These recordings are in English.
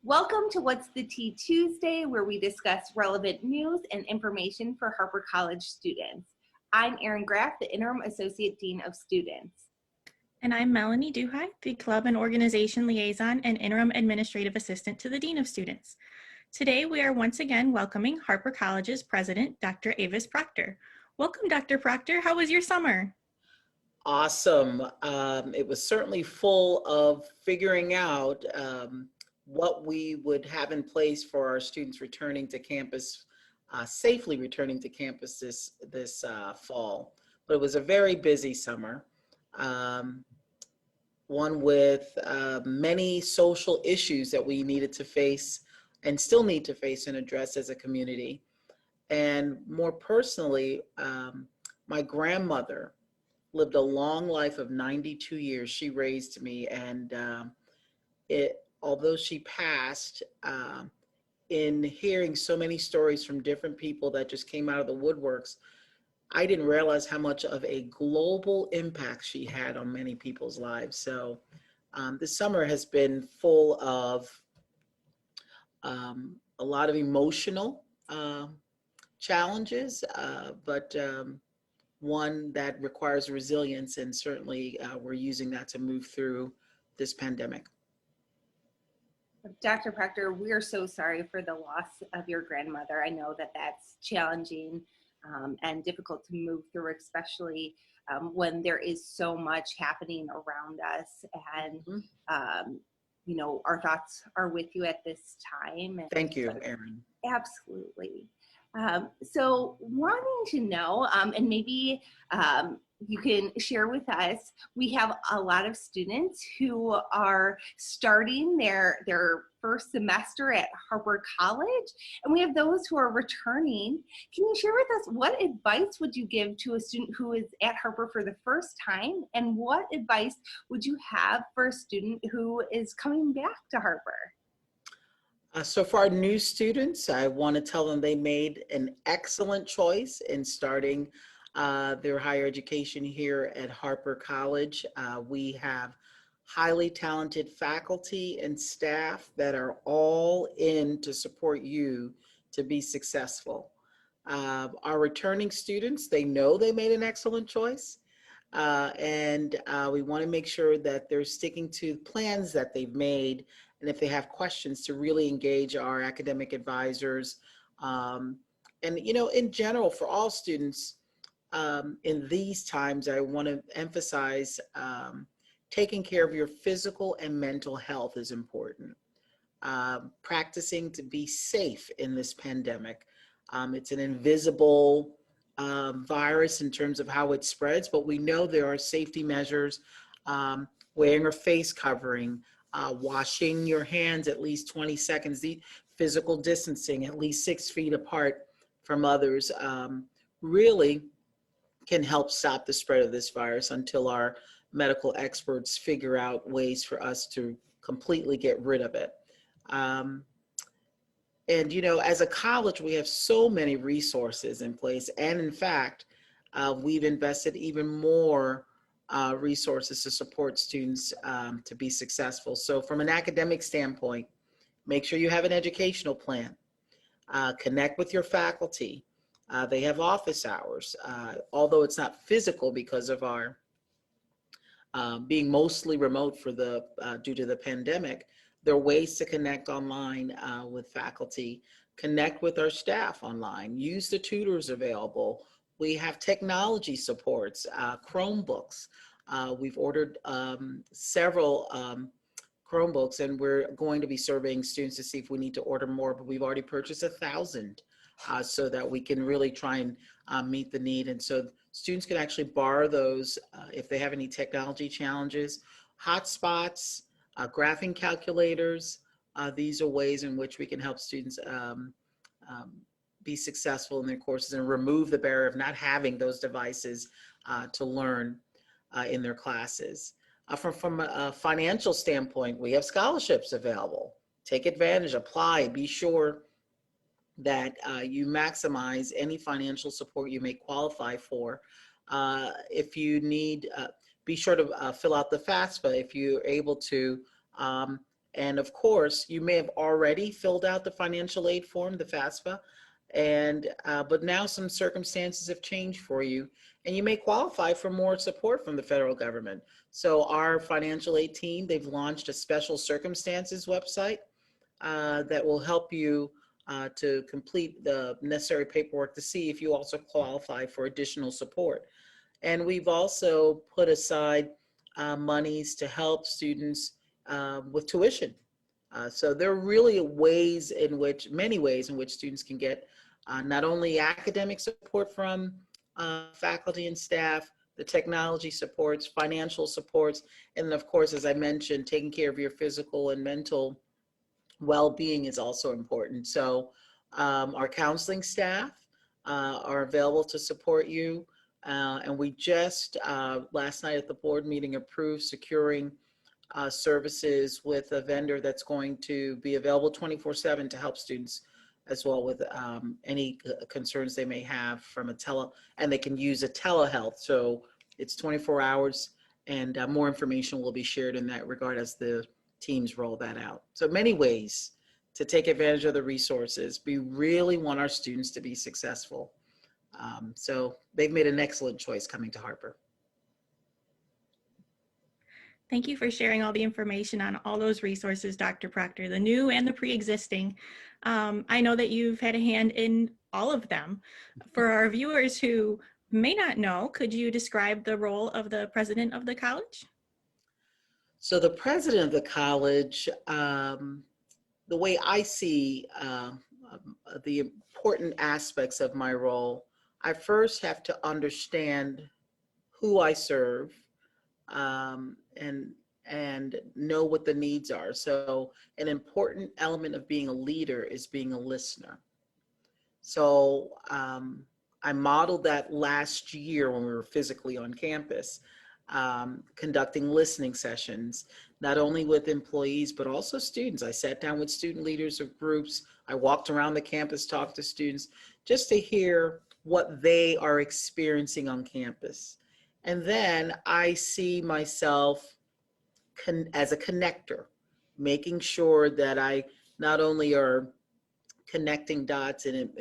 Welcome to What's the Tea Tuesday, where we discuss relevant news and information for Harper College students. I'm Erin Graff, the Interim Associate Dean of Students. And I'm Melanie Duhai, the Club and Organization Liaison and Interim Administrative Assistant to the Dean of Students. Today, we are once again welcoming Harper College's President, Dr. Avis Proctor. Welcome, Dr. Proctor. How was your summer? Awesome. It was certainly full of figuring out what we would have in place for our students returning to campus, safely returning to campus this fall. But it was a very busy summer, one with many social issues that we needed to face and still need to face and address as a community. And more personally, my grandmother lived a long life of 92 years. She raised me, and although she passed, in hearing so many stories from different people that just came out of the woodworks, I didn't realize how much of a global impact she had on many people's lives. So this summer has been full of a lot of emotional challenges, but one that requires resilience, and certainly we're using that to move through this pandemic. Dr. Proctor, we are so sorry for the loss of your grandmother. I know that that's challenging and difficult to move through, especially when there is so much happening around us. And, you know, our thoughts are with you at this time. Thank you, Erin. Absolutely. So wanting to know, and maybe you can share with us, we have a lot of students who are starting their first semester at Harper College, and we have those who are returning. Can you share with us, what advice would you give to a student who is at Harper for the first time, and what advice would you have for a student who is coming back to Harper? So for our new students, I want to tell them they made an excellent choice in starting their higher education here at Harper College. We have highly talented faculty and staff that are all in to support you to be successful. Our returning students, they know they made an excellent choice. And we want to make sure that they're sticking to plans that they've made, and if they have questions, to really engage our academic advisors. And you know, in general, for all students, in these times, I want to emphasize taking care of your physical and mental health is important. Practicing to be safe in this pandemic. It's an invisible virus in terms of how it spreads, but we know there are safety measures, wearing a face covering, washing your hands at least 20 seconds, the physical distancing at least 6 feet apart from others, really can help stop the spread of this virus until our medical experts figure out ways for us to completely get rid of it. And you know, as a college, we have so many resources in place, and in fact, we've invested even more resources to support students to be successful. So from an academic standpoint, make sure you have an educational plan. Connect with your faculty. They have office hours, although it's not physical because of our being mostly remote for due to the pandemic. There are ways to connect online with faculty, connect with our staff online, use the tutors available. We have technology supports, Chromebooks. We've ordered several Chromebooks, and we're going to be surveying students to see if we need to order more, but we've already purchased 1,000 so that we can really try and meet the need. And so students can actually borrow those if they have any technology challenges. Hotspots, graphing calculators, these are ways in which we can help students be successful in their courses and remove the barrier of not having those devices to learn in their classes. From a financial standpoint, we have scholarships available. Take advantage, apply, be sure that you maximize any financial support you may qualify for. If you need, be sure to fill out the FAFSA if you're able to, And of course, you may have already filled out the financial aid form, the FAFSA, and but now some circumstances have changed for you, and you may qualify for more support from the federal government. So our financial aid team, they've launched a special circumstances website that will help you to complete the necessary paperwork to see if you also qualify for additional support. And we've also put aside monies to help students with tuition. So there are really many ways in which students can get not only academic support from faculty and staff, the technology supports, financial supports, and then of course, as I mentioned, taking care of your physical and mental well-being is also important. So our counseling staff are available to support you. And we just last night at the board meeting approved securing services with a vendor that's going to be available 24/7 to help students as well with any concerns they may have from and they can use a telehealth. So it's 24 hours, and more information will be shared in that regard as the teams roll that out. So many ways to take advantage of the resources. We really want our students to be successful. So they've made an excellent choice coming to Harper. Thank you for sharing all the information on all those resources, Dr. Proctor, the new and the pre-existing. I know that you've had a hand in all of them. For our viewers who may not know, could you describe the role of the president of the college? So the president of the college, the way I see the important aspects of my role, I first have to understand who I serve, and know what the needs are. So an important element of being a leader is being a listener. So I modeled that last year when we were physically on campus, conducting listening sessions, not only with employees, but also students. I sat down with student leaders of groups. I walked around the campus, talked to students, just to hear what they are experiencing on campus. And then I see myself as a connector, making sure that I not only are connecting dots and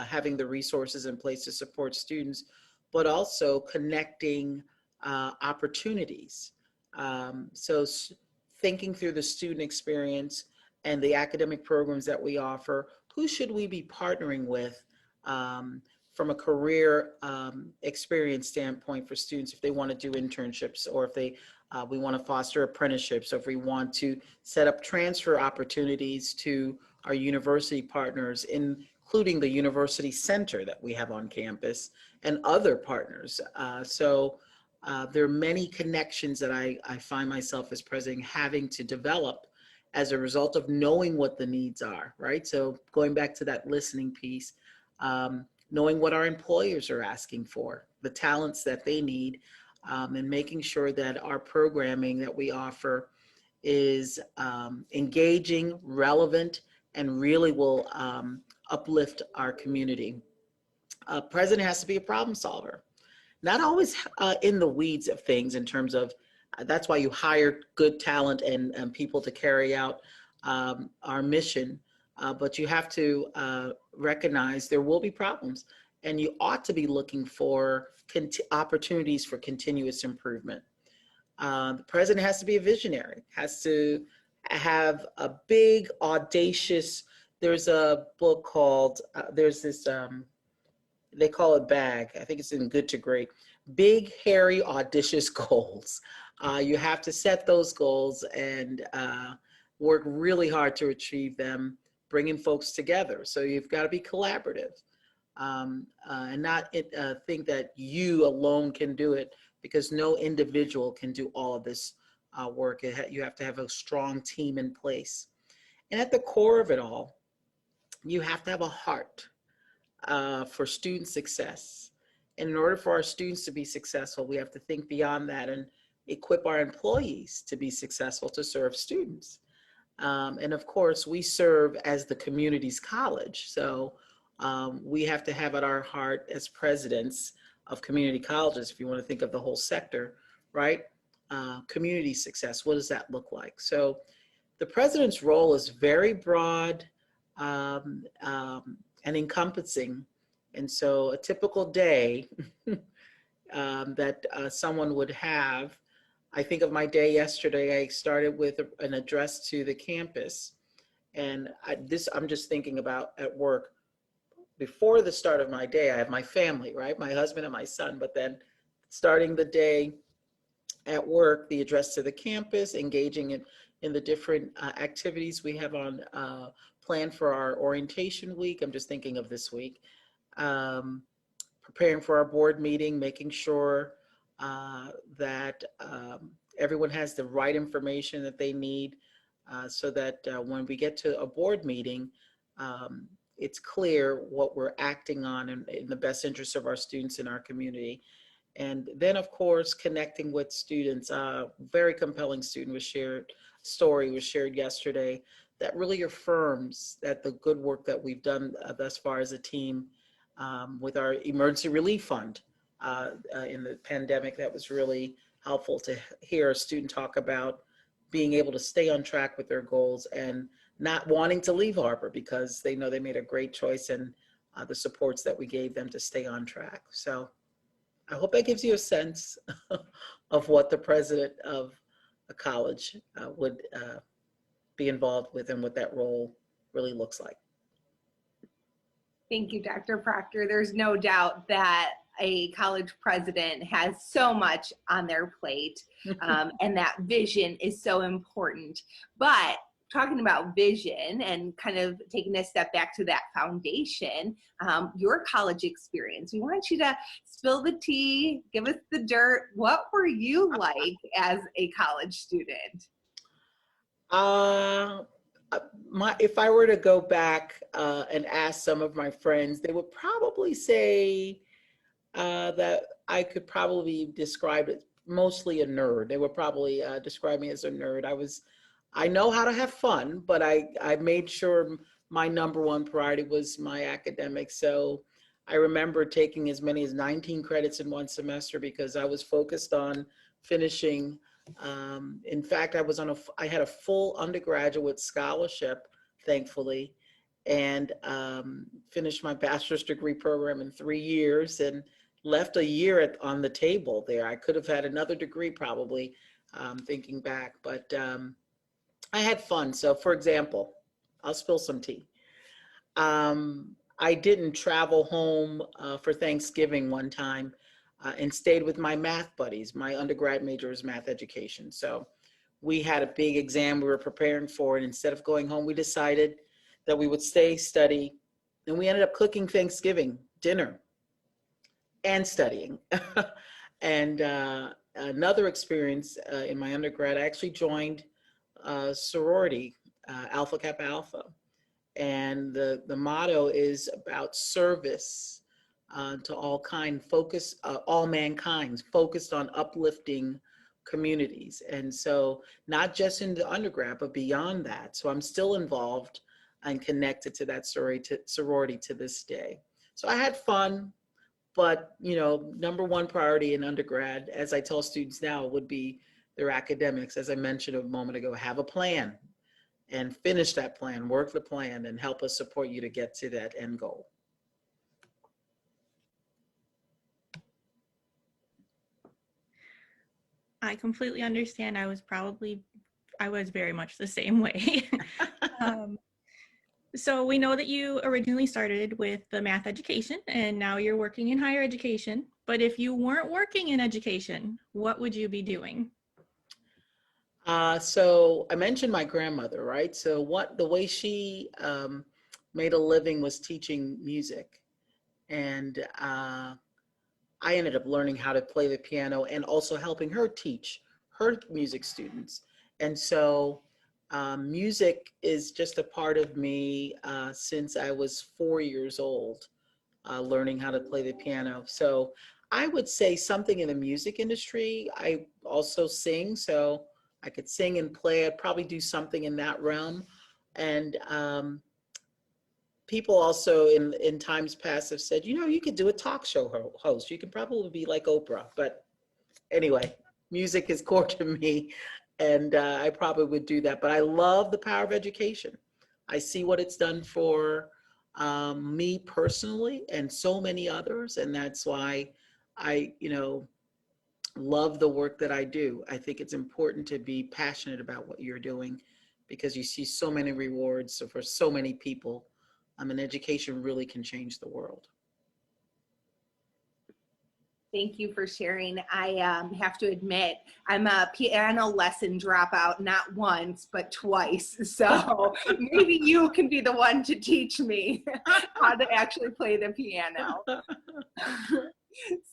having the resources in place to support students, but also connecting opportunities. So thinking through the student experience and the academic programs that we offer, who should we be partnering with from a career experience standpoint for students if they want to do internships, or if we want to foster apprenticeships, or if we want to set up transfer opportunities to our university partners, including the university center that we have on campus and other partners. So there are many connections that I find myself as president having to develop as a result of knowing what the needs are, right? So going back to that listening piece, knowing what our employers are asking for, the talents that they need, and making sure that our programming that we offer is engaging, relevant, and really will uplift our community. President has to be a problem solver, not always in the weeds of things in terms of, that's why you hire good talent and people to carry out our mission. But you have to recognize there will be problems, and you ought to be looking for opportunities for continuous improvement. The president has to be a visionary, has to have a big, audacious, there's a book called, there's this, they call it BAG, I think it's in Good to Great, big, hairy, audacious goals. You have to set those goals and work really hard to achieve them, bringing folks together. So you've got to be collaborative, and not think that you alone can do it, because no individual can do all of this work. You have to have a strong team in place. And at the core of it all, you have to have a heart for student success. And in order for our students to be successful, we have to think beyond that and equip our employees to be successful to serve students. And of course, we serve as the community's college. So we have to have at our heart, as presidents of community colleges, if you want to think of the whole sector, right? Community success, what does that look like? So the president's role is very broad and encompassing. And so a typical day that someone would have, I think of my day yesterday, I started with an address to the campus. And I'm just thinking about at work, before the start of my day, I have my family, right? My husband and my son, but then starting the day at work, the address to the campus, engaging in the different activities we have on planned for our orientation week. I'm just thinking of this week. Preparing for our board meeting, making sure that everyone has the right information that they need so that when we get to a board meeting, it's clear what we're acting on in the best interest of our students in our community. And then, of course, connecting with students. Very compelling story was shared yesterday that really affirms that the good work that we've done thus far as a team with our emergency relief fund in the pandemic. That was really helpful to hear a student talk about being able to stay on track with their goals and not wanting to leave Harper because they know they made a great choice and the supports that we gave them to stay on track. So I hope that gives you a sense of what the president of a college would be involved with and what that role really looks like. Thank you, Dr. Proctor. There's no doubt that a college president has so much on their plate, and that vision is so important. But talking about vision and kind of taking a step back to that foundation, your college experience, we want you to spill the tea, give us the dirt. What were you like as a college student? If I were to go back and ask some of my friends, they would probably say that I could probably describe it mostly a nerd. They would probably describe me as a nerd. I know how to have fun, but I made sure my number one priority was my academics. So I remember taking as many as 19 credits in one semester because I was focused on finishing. In fact, I had a full undergraduate scholarship, thankfully, and finished my bachelor's degree program in 3 years and left a year on the table there. I could have had another degree probably, thinking back, but I had fun. So for example, I'll spill some tea. I didn't travel home for Thanksgiving one time and stayed with my math buddies. My undergrad major is math education. So we had a big exam we were preparing for, and instead of going home, we decided that we would stay, study, and we ended up cooking Thanksgiving dinner and studying. And another experience in my undergrad, I actually joined sorority, Alpha Kappa Alpha. And the motto is about service to all mankind, focused on uplifting communities. And so not just in the undergrad, but beyond that. So I'm still involved and connected to that sorority to this day. So I had fun, but number one priority in undergrad, as I tell students now, would be their academics. As I mentioned a moment ago, have a plan and finish that plan, work the plan, and help us support you to get to that end goal. I completely understand. I was very much the same way. So we know that you originally started with the math education and now you're working in higher education. But if you weren't working in education, what would you be doing? So I mentioned my grandmother, right? So the way she made a living was teaching music. And I ended up learning how to play the piano and also helping her teach her music students. And so music is just a part of me since I was 4 years old, learning how to play the piano. So I would say something in the music industry. I also sing, so I could sing and play. I'd probably do something in that realm. And people also in times past have said, you could do a talk show host. You could probably be like Oprah. But anyway, music is core to me. And I probably would do that. But I love the power of education. I see what it's done for me personally and so many others. And that's why I, love the work that I do. I think it's important to be passionate about what you're doing because you see so many rewards for so many people. And education really can change the world. Thank you for sharing. I have to admit, I'm a piano lesson dropout, not once, but twice. So maybe you can be the one to teach me how to actually play the piano.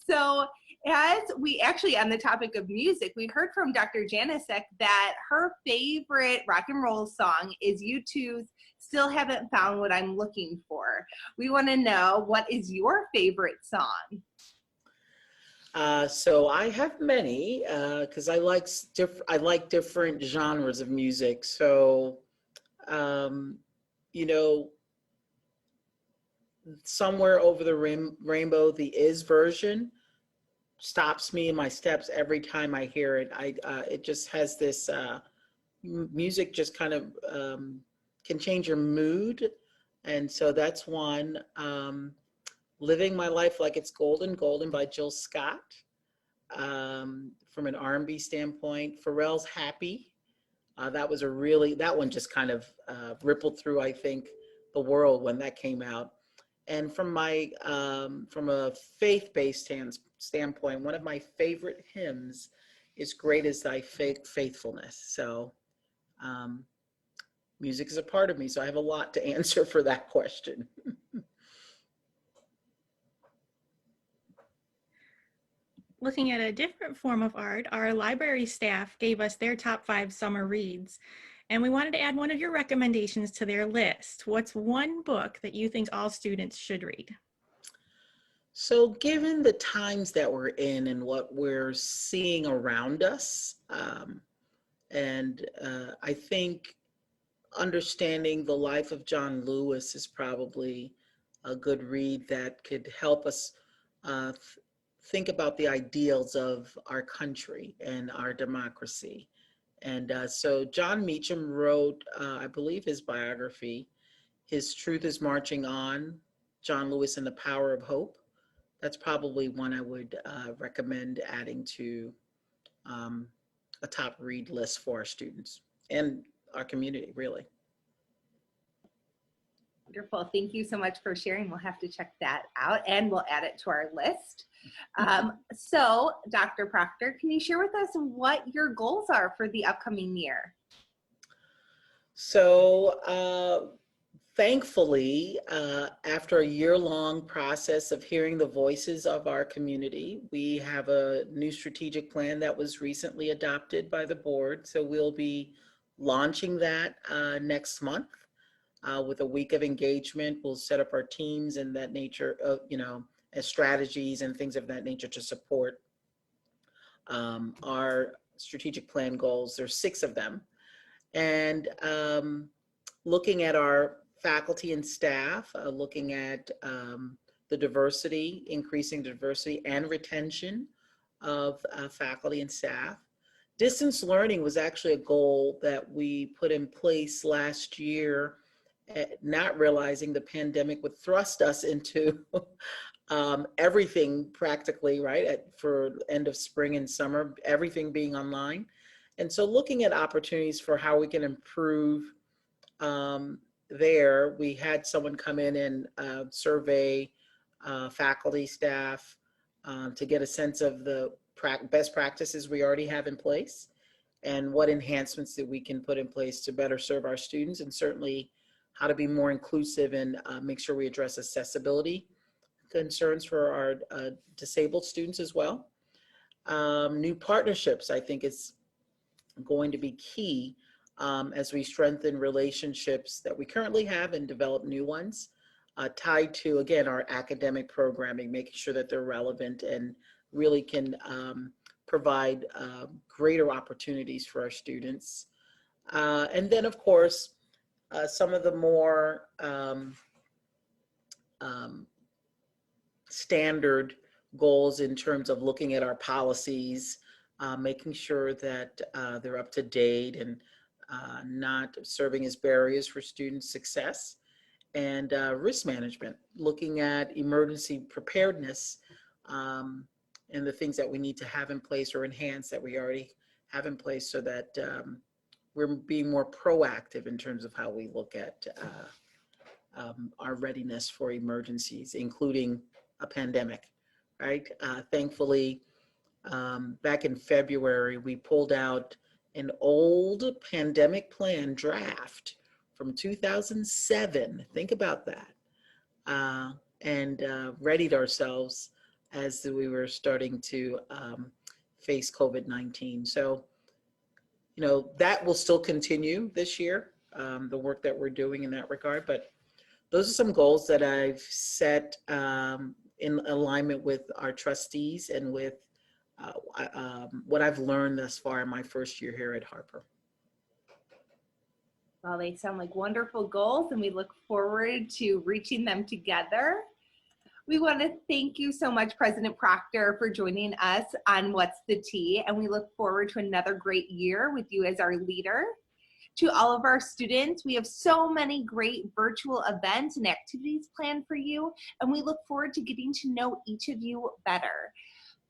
So as we actually, on the topic of music, we heard from Dr. Janicek that her favorite rock and roll song is U2's Still Haven't Found What I'm Looking For. We want to know, what is your favorite song? So I have many because I like different genres of music. So, you know, Somewhere Over the Rainbow, the Is version stops me in my steps every time I hear it. It just has this music just kind of can change your mood, and so that's one. Living My Life Like It's Golden, Golden by Jill Scott. From an R&B standpoint, Pharrell's Happy. That one just kind of rippled through, I think, the world when that came out. And from a faith-based standpoint, one of my favorite hymns is Great Is Thy Faithfulness. So music is a part of me, so I have a lot to answer for that question. Looking at a different form of art, our library staff gave us their top 5 summer reads, and we wanted to add one of your recommendations to their list. What's one book that you think all students should read? So given the times that we're in and what we're seeing around us, I think understanding the life of John Lewis is probably a good read that could help us think about the ideals of our country and our democracy. And so John Meacham wrote, I believe, his biography, His Truth is Marching On, John Lewis and the Power of Hope. That's probably one I would recommend adding to a top read list for our students and our community, really. Wonderful. Thank you so much for sharing. We'll have to check that out and we'll add it to our list. So, Dr. Proctor, can you share with us what your goals are for the upcoming year? So, thankfully, after a year-long process of hearing the voices of our community, we have a new strategic plan that was recently adopted by the board. So we'll be launching that next month with a week of engagement. We'll set up our teams and that nature of, as strategies and things of that nature to support our strategic plan goals. There's 6 of them. And looking at our faculty and staff, looking at the diversity, increasing diversity and retention of faculty and staff. Distance learning was actually a goal that we put in place last year, not realizing the pandemic would thrust us into everything practically, right, for end of spring and summer, everything being online. And so looking at opportunities for how we can improve there, we had someone come in and survey faculty, staff, to get a sense of the best practices we already have in place and what enhancements that we can put in place to better serve our students, and certainly how to be more inclusive and make sure we address accessibility concerns for our disabled students as well. New partnerships, I think, is going to be key as we strengthen relationships that we currently have and develop new ones tied to, again, our academic programming, making sure that they're relevant and really can provide greater opportunities for our students. And then, of course, some of the more standard goals in terms of looking at our policies, making sure that they're up to date and not serving as barriers for student success, and risk management, looking at emergency preparedness and the things that we need to have in place or enhance that we already have in place, so that we're being more proactive in terms of how we look at our readiness for emergencies, including a pandemic, right? Thankfully, back in February, we pulled out an old pandemic plan draft from 2007. Think about that. And readied ourselves as we were starting to face COVID-19. So, that will still continue this year, the work that we're doing in that regard. But those are some goals that I've set in alignment with our trustees and with what I've learned thus far in my first year here at Harper. Well, they sound like wonderful goals, and we look forward to reaching them together. We want to thank you so much, President Proctor, for joining us on What's the Tea, and we look forward to another great year with you as our leader. To all of our students, we have so many great virtual events and activities planned for you, and we look forward to getting to know each of you better.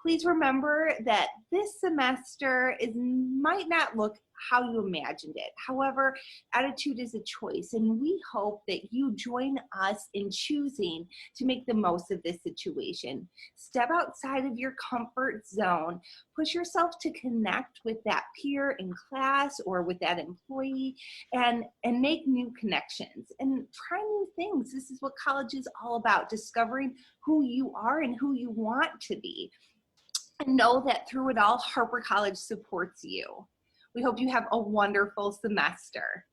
Please remember that this semester might not look how you imagined it. However, attitude is a choice, and we hope that you join us in choosing to make the most of this situation. Step outside of your comfort zone. Push yourself to connect with that peer in class or with that employee, and make new connections and try new things. This is what college is all about, discovering who you are and who you want to be. And know that through it all, Harper College supports you. We hope you have a wonderful semester.